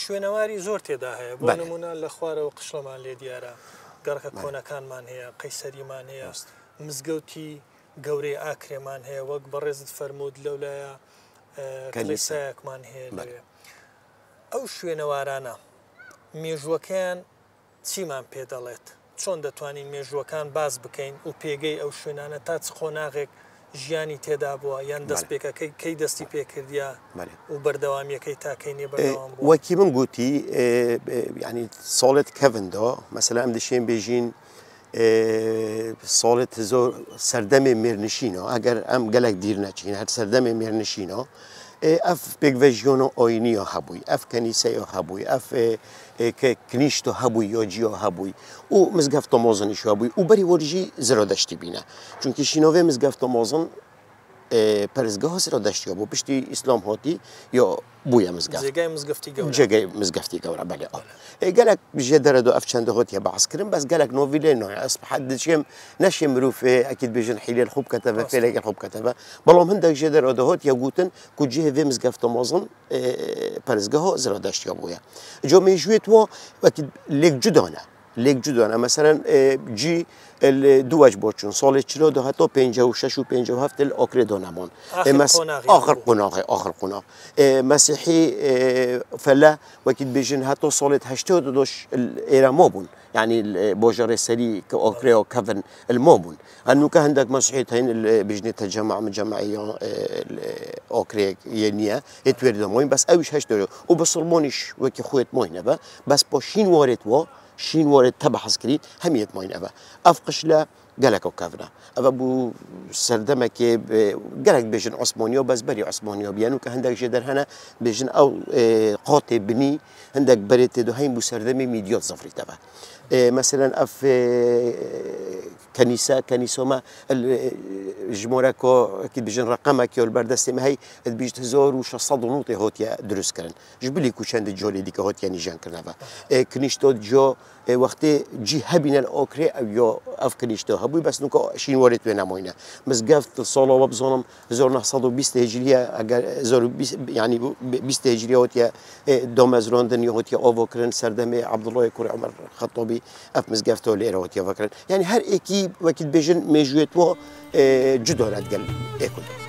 شوێنەواری زۆر تێدا هەیە بۆ نمونە لە خوارەوە قشڵەمان لێ دیارە گەڕەکە کۆنەکانمان هەیە قەیسەریمان هەیە مزگەوتی گەورەی ئاکرێمان هەیە وەک بەڕێزت فەرموود لەولایە کلیسایەکمان هەیە لەوێ ئەو شوێنەوارانە مێژووەکەیان چیمان پێ دەڵێت چۆن دەتوانین مێژووەکان باز بکەین و پێگەی ئەو شوێنانە تا چ خۆناغێک ژیانی تێدا بووە یان دەست پێکەکەی کەی دەستی پێکردیا و بەردەوامیەکەی تاکەینێ بەردەوام بوو وەکی من گوتی ینی ساڵێت کەڤندا مەسەلا ئەم دەشێن بێژین ساڵێت زۆر سەردەمێ مێرنشینە ئەگەر ئەم گەلێک دیر نەچین هەر سەردەمێ مێرنشینە ئەف پێکڤژیۆنە ئۆینیە هەبووی ئەف کەنیسەیە هەبووی ئەف کنیشتۆ هەبووی یۆجیۆ هەبووی و مزگەفتە مۆزنیش هەبووی و بەری وەرژی زرۆ دەشتی بینە چونکی شینۆڤێ مزگەفتە مۆزن پەرزگەهۆ زرۆ دەشتیە بۆ پشتی ئیسلام هۆتی یا بووە مزگەفت جێگەی مزگەفتی گەورە بەلێ گەلێک ژێ دەرەدۆ ئەف چەندە هۆتیە بەعسکردن بەس گەلێک نۆڤیلێ نۆی ئەس حد دچێم نەشێ مرۆڤێ ئەکید بێژن حیلێل خوب کەتەڤە فێلێکی خوب کەتەڤە بەڵام هەندێک ژێ دەرەدۆ هۆتیە گوتن کو جێهێ مزگەفتە مۆزن پەرزگەهۆ زرۆ دەشتیە بووە جۆ مێژوێتەوە وەکی لێک جودانە لێک جودانە مەسەرەن جی دووەج بۆچون ساڵی چلۆ دو هەتۆ 56 و 57 ئۆکرێ دۆنەمۆن آخر قۆناغی آخر قۆناغ مەسیحی فەلە وەکی بێژن هەتۆ ساڵێت هەشتۆ دۆش ئێرەمۆ بوون یعنی بۆ ژەڕێسەری کە ئۆکرێ و کەڤن المۆ بوون هەنووکە هەندێک مەسیحیت هەین بژنێتە جەماع جەماعی ئۆکرێ نییە هێتوێر دەمۆین بەس ئەویش هەشتۆ و بە سڵمۆنیش وەکی خۆیت مۆینە بە بەس بۆ شین وارێتەوە شین وارد تبع حسكريت هميت ماين أبا أفقش لا جالك وكافنا أبا بو سردمة كي جالك بيجن عثمانيو بس بري عثمانيو بيانو كهندك جدر هنا بيجن أو قاطع بني هندك بريت دو هين بو سردمة ميديات زفري تبع مثلا أف كنيسة ما الجمهوركو أكيد بيجن رقمك يا البردستي ما هي بيجت هزار وشصد ونوطي هوتيا دروس كرن جبلي كوشند الجولي ديك هوتيا نيجان كرنافا كنيشتو جو وقت جي هبين الأوكري أو يو أف كنيشتو هبوي بس نوكو شين ورد وين موينا مسقفت الصلاة وبزونم زور نحصدو 20 هجرية زور يعني 20 هجرية هوتيا دومز روندن هوتيا أوفوكرن سردمي عبد الله كوري عمر خطوبي أف مسقفتو ليرة هوتيا فكرن يعني هر إكيب وكيد بيجن ميجويتو جدولات قال إيكل